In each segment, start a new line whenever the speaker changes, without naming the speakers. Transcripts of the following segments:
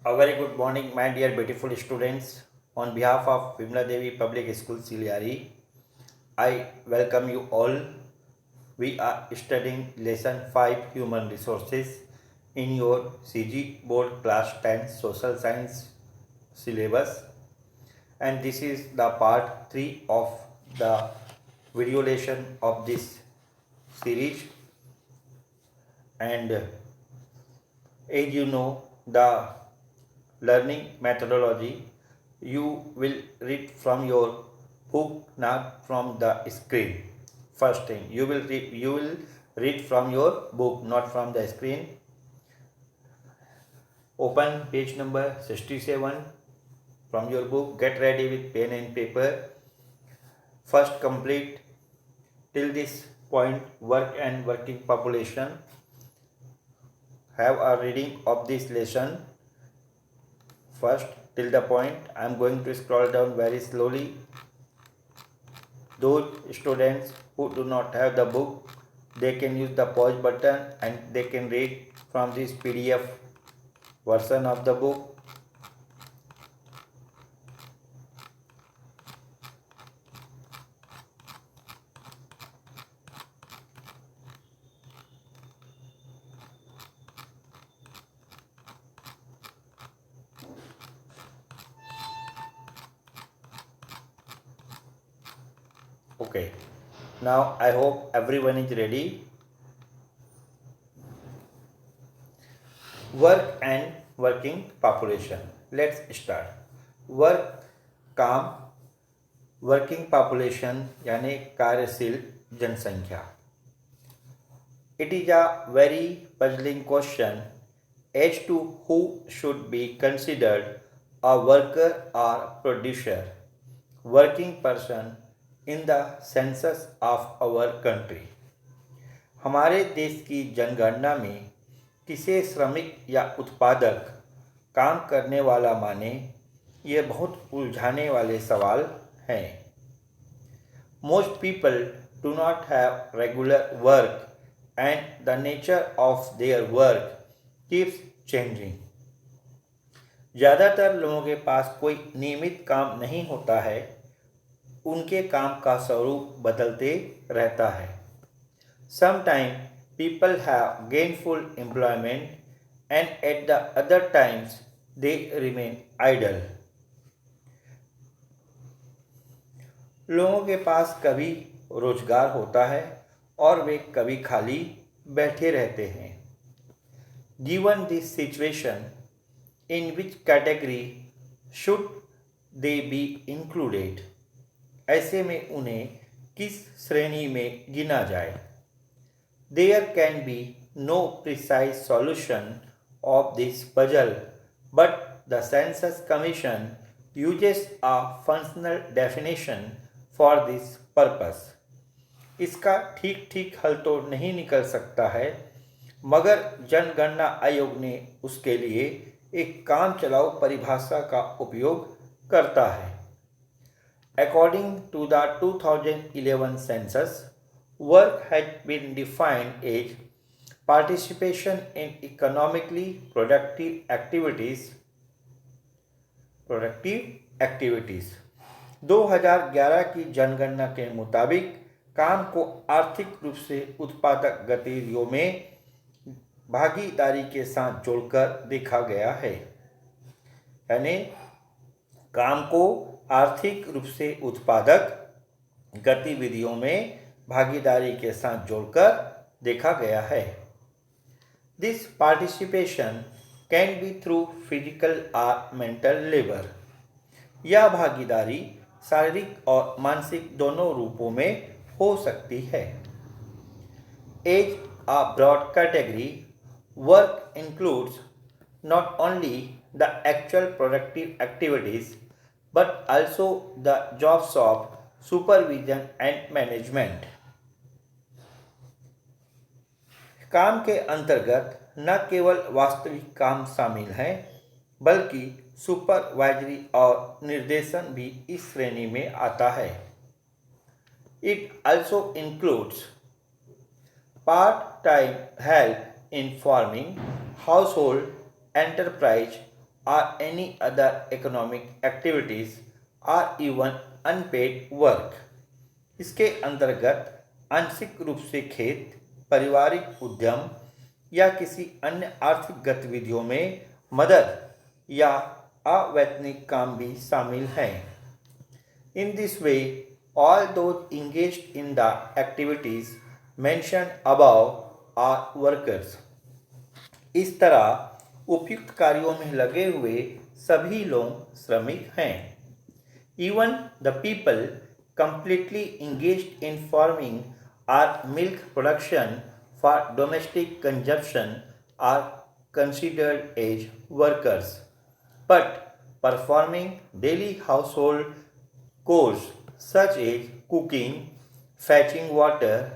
A very good morning, my dear beautiful students. On behalf of Vimla Devi Public School Siliari, I welcome you all. We are studying Lesson 5 Human Resources in your CG Board Class 10 Social Science syllabus, and this is the part 3 of the video lesson of this series. And as you know, the learning methodology you will read from your book, not from the screen. First thing, you will read from your book, not from the screen. Open page number 67 from your book. Get ready with pen and paper. First, complete till this point work and working population. Have a reading of this lesson first till the point. I am going to scroll down very slowly. Those students who do not have the book, they can use the pause button and they can read from this PDF version of the book. Okay, now I hope everyone is ready. Work and working population. Let's start. Work काम, working population यानी कार्यशील जनसंख्या. It is a very puzzling question as to who should be considered a worker or producer, working person in the census of our country. हमारे देश की जनगणना में किसे श्रमिक या उत्पादक काम करने वाला माने, ये बहुत उलझाने वाले सवाल हैं. Most people do not have regular work and the nature of their work keeps changing. ज़्यादातर लोगों के पास कोई नियमित काम नहीं होता है, उनके काम का स्वरूप बदलते रहता है. Sometimes people have gainful employment and at the other times they remain idle. लोगों के पास कभी रोजगार होता है और वे कभी खाली बैठे रहते हैं. Given this situation, in which category should they be included? ऐसे में उन्हें किस श्रेणी में गिना जाए? There can be no precise solution of this puzzle, but the Census Commission uses a functional definition for this purpose. इसका ठीक ठीक हल तो नहीं निकल सकता है, मगर जनगणना आयोग ने उसके लिए एक काम चलाऊ परिभाषा का उपयोग करता है. According to the 2011 census, work had been defined as participation in economically productive activities. 2011 की जनगणना के मुताबिक काम को आर्थिक रूप से उत्पादक गतिविधियों में भागीदारी के साथ जोड़कर देखा गया है. यानी काम को आर्थिक रूप से उत्पादक गतिविधियों में भागीदारी के साथ जोड़कर देखा गया है. This participation can be through physical और मेंटल लेबर. यह भागीदारी शारीरिक और मानसिक दोनों रूपों में हो सकती है. As a broad category, work includes not only the actual productive activities but also the jobs of supervision and management. काम के अंतर्गत न केवल वास्तविक काम शामिल हैं, बल्कि सुपरवाइजरी और निर्देशन भी इस श्रेणी में आता है. It also includes part-time help in farming, household, enterprise or any other economic activities or even unpaid work. इसके अंतर्गत आंशिक रूप से खेत, पारिवारिक उद्यम या किसी अन्य आर्थिक गतिविधियों में मदद या अवैतनिक काम भी शामिल हैं. In this way, all those engaged in the activities mentioned above are workers. इस तरह उपयुक्त कार्यों में लगे हुए सभी लोग श्रमिक हैं. Even the people completely engaged in farming or milk production for domestic consumption are considered as workers. But performing daily household chores such as cooking, fetching water,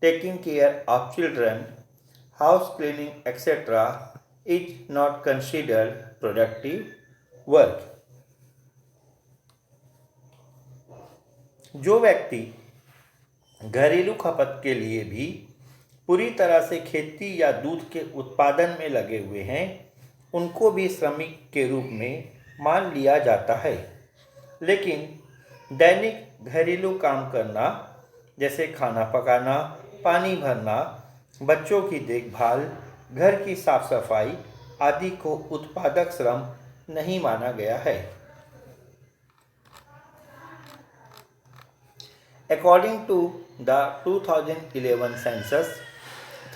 taking care of children, house cleaning, etc. is not considered productive work. जो व्यक्ति घरेलू खपत के लिए भी पूरी तरह से खेती या दूध के उत्पादन में लगे हुए हैं, उनको भी श्रमिक के रूप में मान लिया जाता है. लेकिन दैनिक घरेलू काम करना, जैसे खाना पकाना, पानी भरना, बच्चों की देखभाल, घर की साफ सफाई आदि को उत्पादक श्रम नहीं माना गया है. According to the 2011 census,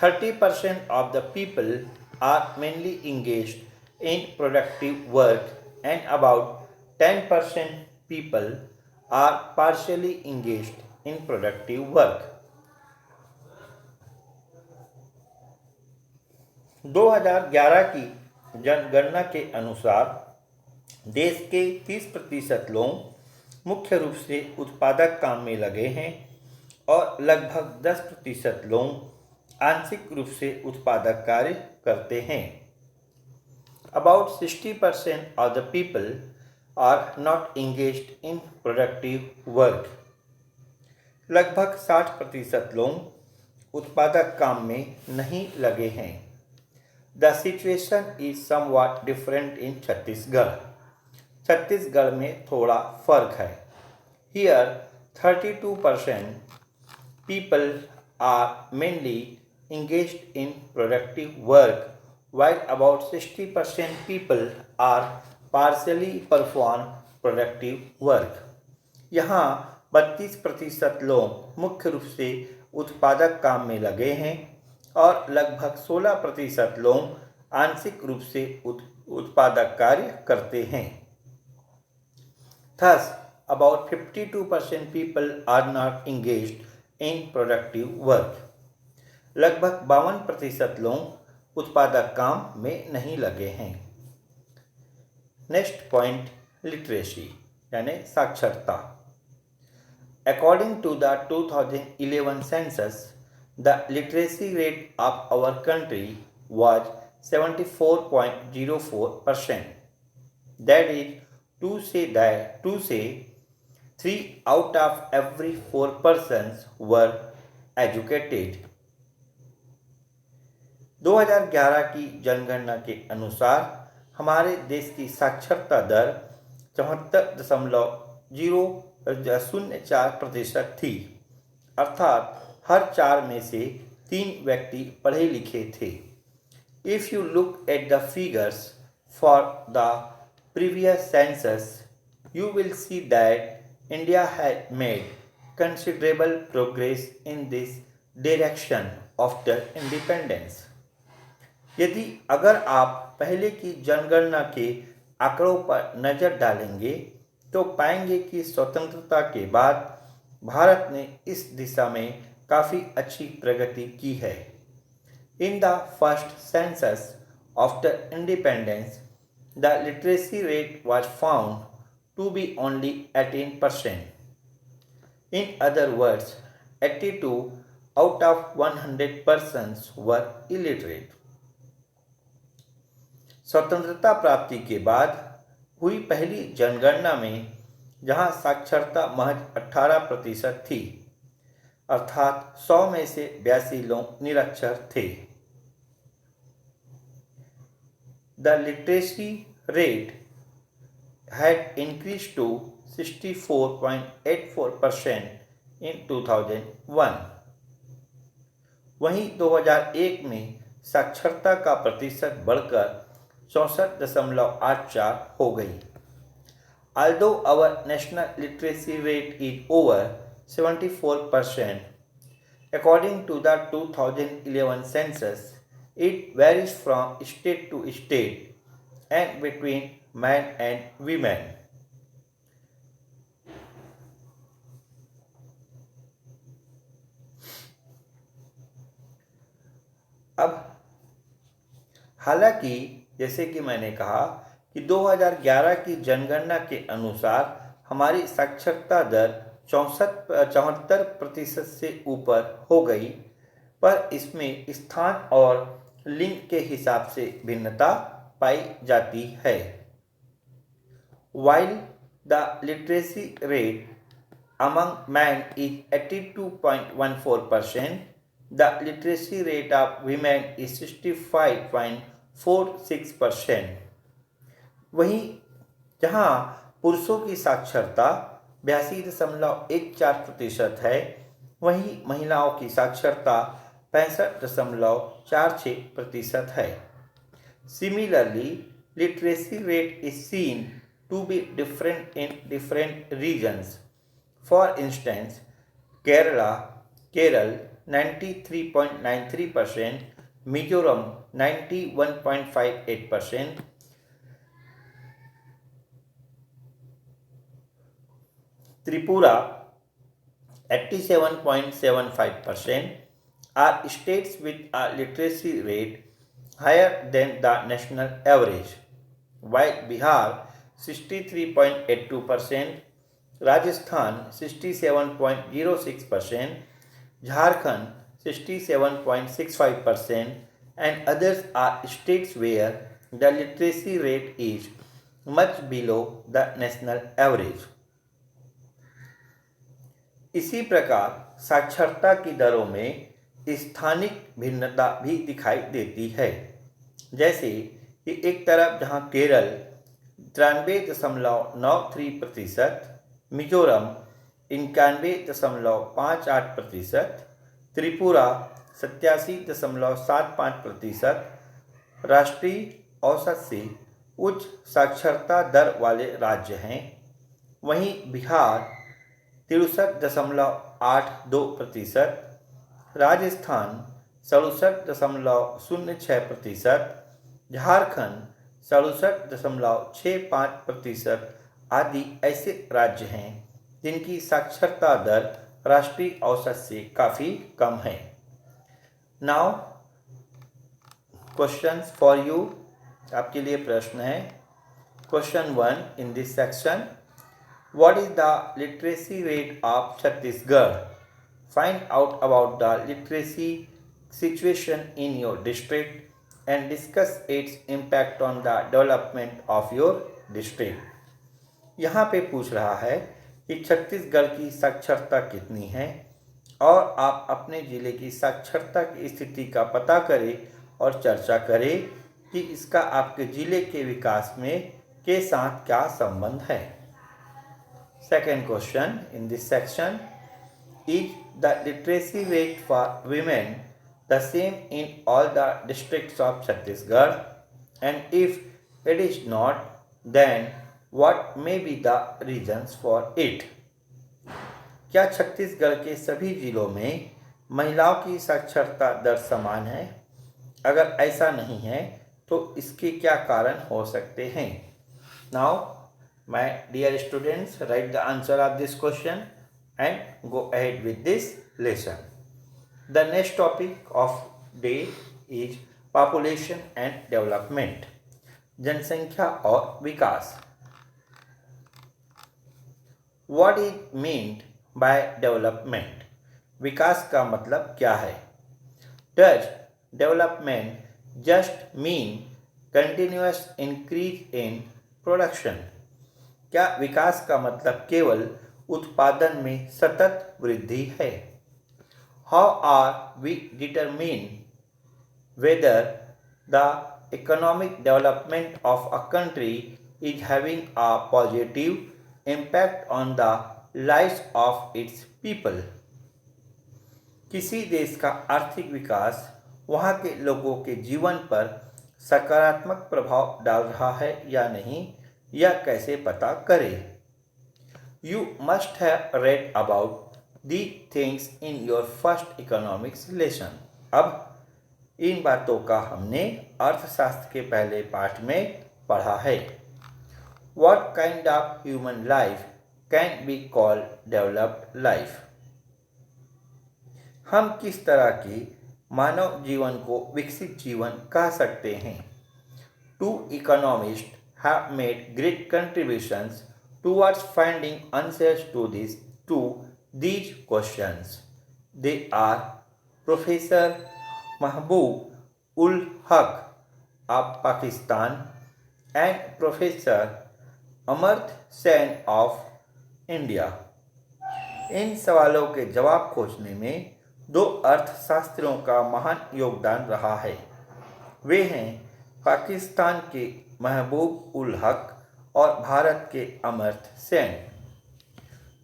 30% of the people are mainly engaged in productive work and about 10% people are partially engaged in productive work. 2011 की जनगणना के अनुसार देश के 30% लोग मुख्य रूप से उत्पादक काम में लगे हैं और लगभग 10% लोग आंशिक रूप से उत्पादक कार्य करते हैं. About 60% of the people are not engaged in productive work. लगभग 60% लोग उत्पादक काम में नहीं लगे हैं. The situation is somewhat different in Chhattisgarh. Chhattisgarh में थोड़ा फर्क है. Here 32% people are mainly engaged in productive work while about 60% people are partially perform productive work. यहाँ 32% लोग मुख्य रूप से उत्पादक काम में लगे हैं और लगभग 16% लोग आंशिक रूप से उत्पादक कार्य करते हैं. Thus, about 52% people are not engaged in productive work. लगभग 52% लोग उत्पादक काम में नहीं लगे हैं. नेक्स्ट पॉइंट, लिटरेसी यानी साक्षरता. According to the 2011 census, the literacy rate of our country was 74.04%. That is to say 3 out of every 4 persons were educated. 2011 की जनगणना के अनुसार हमारे देश की साक्षरता दर 74.04% थी, अर्थात हर 4 में से 3 व्यक्ति पढ़े लिखे थे. If you look at the figures for the previous census, you will see that India has made considerable progress in this direction after independence. यदि अगर आप पहले की जनगणना के आंकड़ों पर नज़र डालेंगे तो पाएंगे कि स्वतंत्रता के बाद भारत ने इस दिशा में काफ़ी अच्छी प्रगति की है. In the first census after independence, the literacy rate was found to be only 18%. In other words, 82 out of 100 persons were illiterate. स्वतंत्रता प्राप्ति के बाद हुई पहली जनगणना में जहां साक्षरता महज 18% थी, अर्थात 100 में से 82 लोग निरक्षर थे. The literacy rate had increased to 64.84% in 2001. वहीं 2001 में साक्षरता का प्रतिशत बढ़कर 64.84 हो गई. Although our national literacy rate is over 74%, according to the 2011 census, it varies from state to state and between men and women. अब हालांकि जैसे कि मैंने कहा कि 2011 की जनगणना के अनुसार हमारी साक्षरता दर 74% से ऊपर हो गई, पर इसमें स्थान और लिंग के हिसाब से भिन्नता पाई जाती है. While the literacy rate among men is 82.14%, the literacy rate of women is 65.46%. वहीं जहां पुरुषों की साक्षरता 82.14% है, वहीं महिलाओं की साक्षरता 65.46% है. Similarly, literacy rate is seen to be different in different regions. For instance, Kerala 93.93%, Mizoram 91.58%, Tripura 87.75% are states with a literacy rate higher than the national average, while Bihar 63.82%, Rajasthan 67.06%, Jharkhand 67.65%, and others are states where the literacy rate is much below the national average. इसी प्रकार साक्षरता की दरों में स्थानिक भिन्नता भी दिखाई देती है. जैसे कि एक तरफ जहां केरल 93.93%, मिजोरम 91.58%, त्रिपुरा 87.75% राष्ट्रीय औसत से उच्च साक्षरता दर वाले राज्य हैं, वहीं बिहार 63.82%, राजस्थान 67.06%, झारखंड 67.65% आदि ऐसे राज्य हैं जिनकी साक्षरता दर राष्ट्रीय औसत से काफ़ी कम है. नाउ क्वेश्चंस फॉर यू, आपके लिए प्रश्न है. Question 1 in this section, what is the literacy rate of Chhattisgarh? Find out about the literacy situation in your district and discuss its impact on the development of your district. यहाँ पे पूछ रहा है कि छत्तीसगढ़ की साक्षरता कितनी है और आप अपने ज़िले की साक्षरता की स्थिति का पता करें और चर्चा करें कि इसका आपके ज़िले के विकास में के साथ क्या संबंध है. Second question in this section, is the literacy rate for women the same in all the districts of Chhattisgarh, and if it is not, then what may be the reasons for it? क्या छत्तीसगढ़ के सभी जिलों में महिलाओं की साक्षरता दर समान है? अगर ऐसा नहीं है तो इसके क्या कारण हो सकते हैं? Now, my dear students, write the answer of this question and go ahead with this lesson. The next topic of day is population and development. जनसंख्या और विकास. What is meant by development? विकास का मतलब क्या है? Does development just mean continuous increase in production? क्या विकास का मतलब केवल उत्पादन में सतत वृद्धि है? How are we determine whether the economic development of a country is having a positive impact on the lives of its people. किसी देश का आर्थिक विकास वहाँ के लोगों के जीवन पर सकारात्मक प्रभाव डाल रहा है या नहीं, यह कैसे पता करें? You must have read about the things in your first economics lesson. अब इन बातों का हमने अर्थशास्त्र के पहले पाठ में पढ़ा है. What kind of human life can be called developed life? हम किस तरह की मानव जीवन को विकसित जीवन कह सकते हैं? Two economists have made great contributions towards finding answers to these questions. They are Professor Mahbub ul Haq of Pakistan and Professor Amartya Sen of India. इन सवालों के जवाब खोजने में दो अर्थशास्त्रियों का महान योगदान रहा है. वे हैं पाकिस्तान के महबूब उल हक और भारत के Amartya Sen.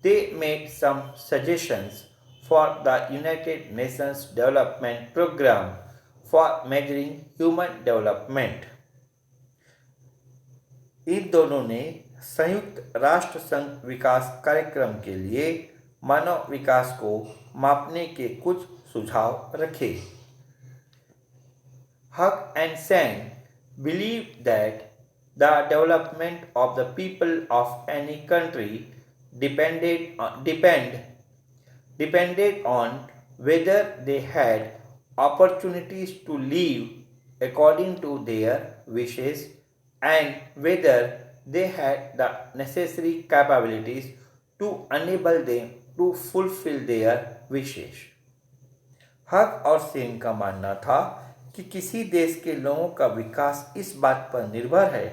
They made some suggestions for the United Nations Development Program for measuring human development. इन दोनों ने संयुक्त राष्ट्र संघ विकास कार्यक्रम के लिए मानव विकास को मापने के कुछ सुझाव रखे. Huck and Sen believed that the development of the people of any country depended on whether they had opportunities to live according to their wishes and whether they had the necessary capabilities to enable them to fulfill their wishes. हक और सेन का मानना था कि किसी देश के लोगों का विकास इस बात पर निर्भर है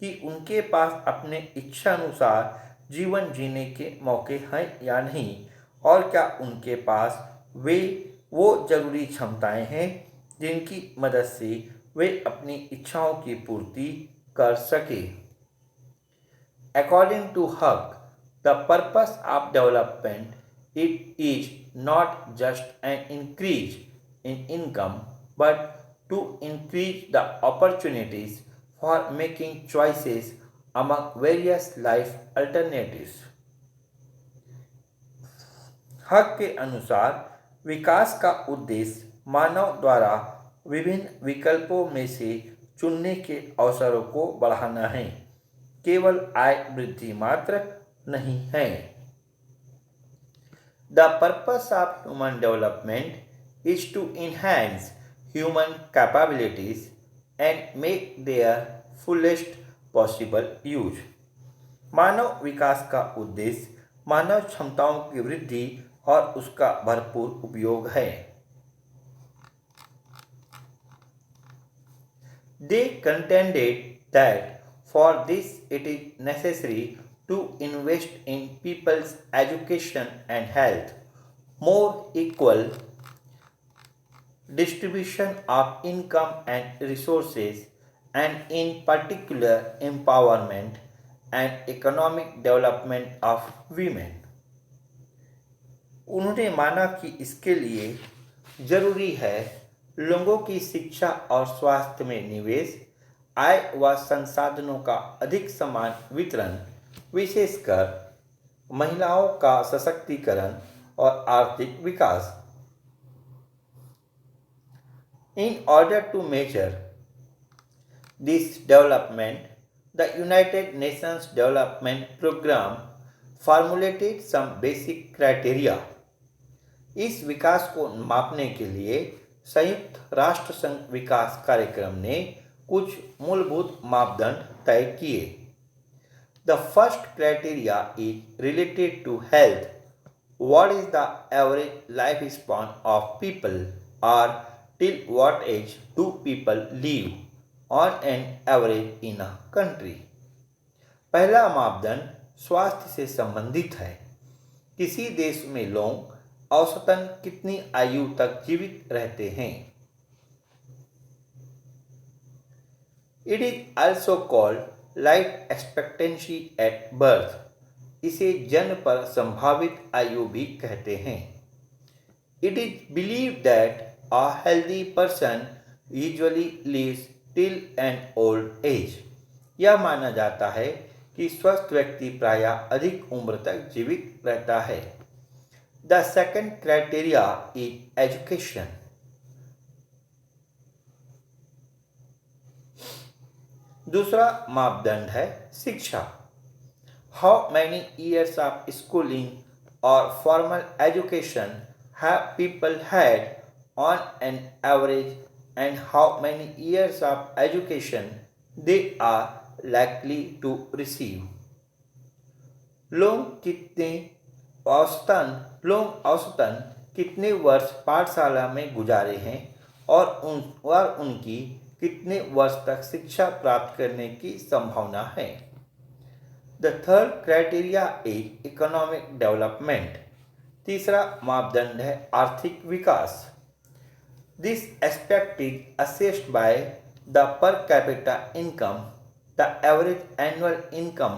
कि उनके पास अपने इच्छानुसार जीवन जीने के मौके हैं या नहीं, और क्या उनके पास वो जरूरी क्षमताएं हैं जिनकी मदद से वे अपनी इच्छाओं की पूर्ति कर सके. According to Huck, the purpose of development is not just an increase in income but to increase the opportunities for making choices among various life alternatives. हक के अनुसार विकास का उद्देश्य मानव द्वारा विभिन्न विकल्पों में से चुनने के अवसरों को बढ़ाना है, केवल आय वृद्धि मात्र नहीं है. The purpose of human development is to enhance human capabilities and make their fullest possible use. मानव विकास का उद्देश्य मानव क्षमताओं की वृद्धि और उसका भरपूर उपयोग है. They contended that for this it is necessary to invest in people's education and health, more equal distribution of income and resources, and in particular empowerment and economic development of women. उन्होंने माना कि इसके लिए जरूरी है लोगों की शिक्षा और स्वास्थ्य में निवेश, आय व संसाधनों का अधिक समान वितरण, विशेषकर महिलाओं का सशक्तिकरण और आर्थिक विकास. In order to measure this development, the United Nations Development Program formulated some basic criteria. इस विकास को मापने के लिए संयुक्त राष्ट्र संघ विकास कार्यक्रम ने कुछ मूलभूत मापदंड तय किए. The first criteria is related to health. What is the average lifespan of people, or till what age do people live on an average in a country? पहला मापदंड स्वास्थ्य से संबंधित है. किसी देश में लोग औसतन कितनी आयु तक जीवित रहते हैं. It is also called life expectancy at birth. इसे जन्म पर संभावित आयु भी कहते हैं। It is believe that a healthy person usually lives till an old age. यह माना जाता है कि स्वस्थ व्यक्ति प्रायः अधिक उम्र तक जीवित रहता है। The second criteria is education. दूसरा मापदंड है शिक्षा। How many years of schooling और formal education have people had on an average and how many years of education they are likely to receive. लोग औसतन कितने वर्ष पाठशाला में गुजारे हैं और उनकी कितने वर्ष तक शिक्षा प्राप्त करने की संभावना है। The third criteria is economic development. तीसरा मापदंड है आर्थिक विकास। This aspect is assessed by the per capita income, the average annual income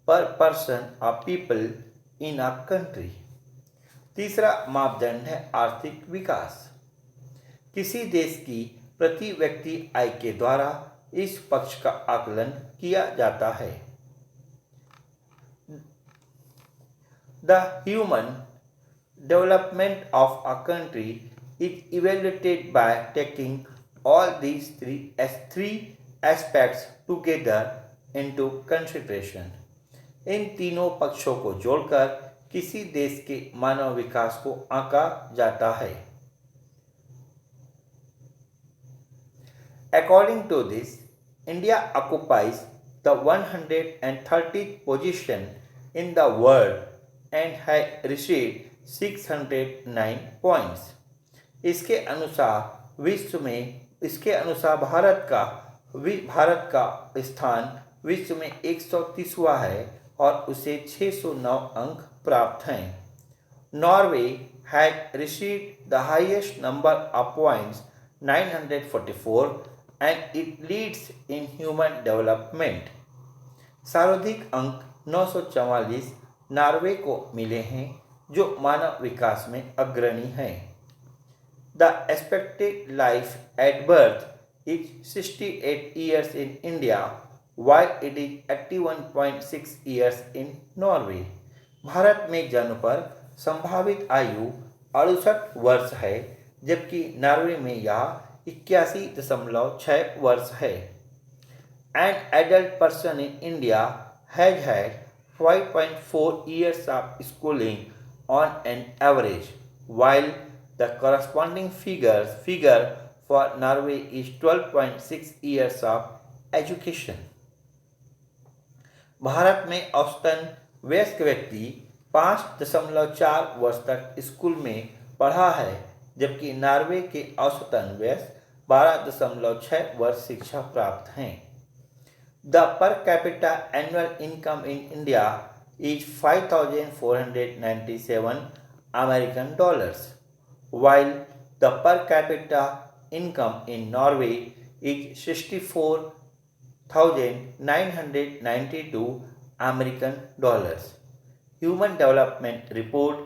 per person of people in a country. तीसरा मापदंड है आर्थिक विकास। किसी देश की प्रति व्यक्ति आय के द्वारा इस पक्ष का आकलन किया जाता है। The human development of a country is evaluated by taking all these three aspects together into consideration. इन तीनों पक्षों को जोड़कर किसी देश के मानव विकास को आंका जाता है। According to this, India occupies the 130th position in the world and has received 609 points. इसके अनुसार भारत का स्थान विश्व में 130वां है और उसे 609 अंक प्राप्त हैं। Norway has received the highest number of points 944 and it leads in human development. सर्वाधिक अंक 944 नॉर्वे को मिले हैं जो मानव विकास में अग्रणी हैं। The expected life at birth is 68 years in India while it is 81.6 years in Norway. Bharat में जन्म पर संभावित आयु 68 वर्ष है जबकि नॉर्वे में यह 81.6 वर्ष है। An adult person in India has had 5.4 years of schooling on an average, while the corresponding figure for Norway is 12.6 years of education. Bharat में औसतन वयस्क व्यक्ति 5.4 वर्ष तक स्कूल में पढ़ा है जबकि नॉर्वे के औसतन वयस्क 12.6 वर्ष शिक्षा प्राप्त हैं। The per capita annual income in India is 5,497 American dollars, while the per capita income in Norway is 64,992 American dollars. Human Development Report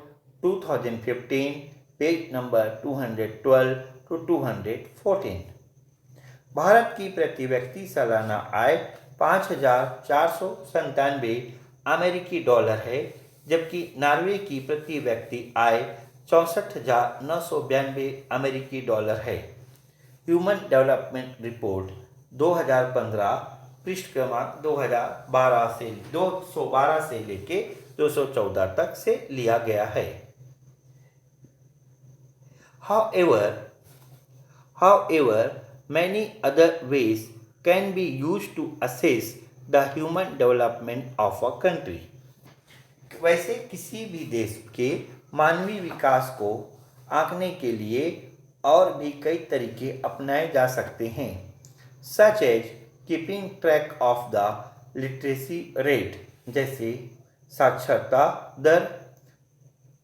2015, page number 212 to 214। Bharat की प्रति व्यक्ति सालाना आय 5,497 अमेरिकी डॉलर है जबकि नॉर्वे की प्रति व्यक्ति आय 64,992 अमेरिकी डॉलर है। ह्यूमन डेवलपमेंट रिपोर्ट 2015 पृष्ठ क्रमांक 212 से लेके 214 तक से लिया गया है। However, many other ways can be used to assess the human development of a country. वैसे किसी भी देश के मानवीय विकास को आंकने के लिए और भी कई तरीके अपनाए जा सकते हैं, such as keeping track of the literacy rate, जैसे साक्षरता दर,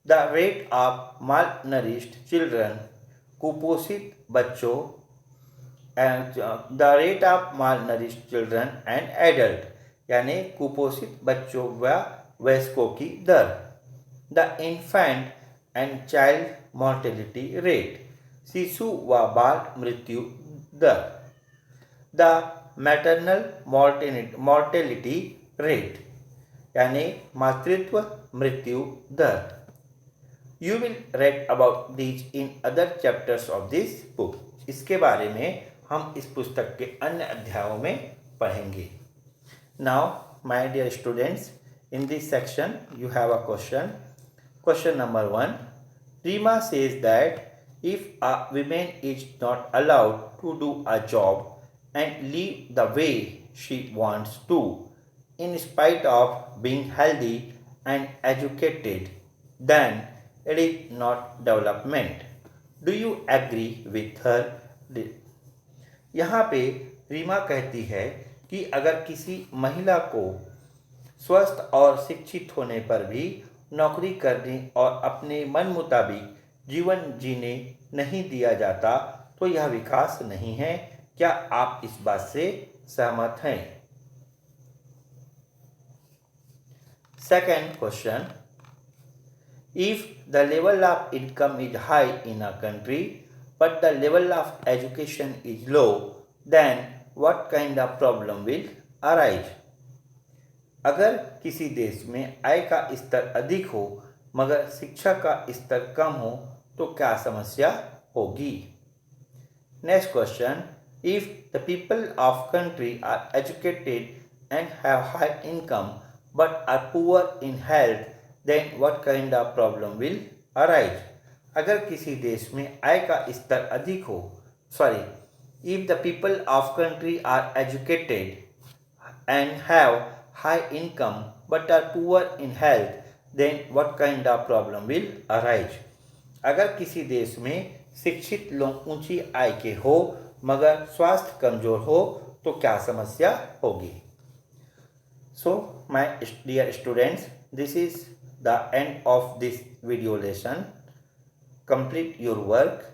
the rate of malnourished children, कुपोषित बच्चों, the rate of malnourished children and adult, यानी कुपोषित बच्चों व वयस्कों की दर. The infant and child mortality rate, शिशु व बाल मृत्यु दर. द मैटरनल मॉर्टेलिटी रेट, यानी मातृत्व मृत्यु दर. You will read about these in other chapters of this book. इसके बारे में हम इस पुस्तक के अन्य अध्यायों में पढ़ेंगे. Now my dear students, in this section you have a question. Question number 1. Reema says that if a woman is not allowed to do a job and live the way she wants to, in spite of being healthy and educated, then it is not development. Do you agree with her? यहाँ पे रीमा कहती है कि अगर किसी महिला को स्वस्थ और शिक्षित होने पर भी नौकरी करने और अपने मन मुताबिक जीवन जीने नहीं दिया जाता तो यह विकास नहीं है. क्या आप इस बात से सहमत हैं? Second question. If the level of income is high in a country but the level of education is low, then what kind of problem will arise? अगर किसी देश में आय का स्तर अधिक हो मगर शिक्षा का स्तर कम हो तो क्या समस्या होगी? Next question. If the people of country are educated and have high income but are poor in health, then what kind of problem will arise? अगर किसी देश में आय का स्तर अधिक हो, if the people of country are educated and have high income but are poor in health, then what kind of problem will arise? अगर किसी देश में शिक्षित लोग ऊंची आय के हो मगर स्वास्थ्य कमजोर हो तो क्या समस्या होगी? So my dear students, this is the end of this video lesson. Complete your work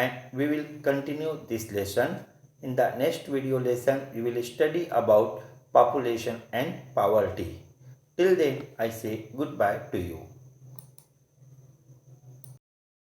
and we will continue this lesson. In the next video lesson, we will study about population and poverty. Till then, I say goodbye to you.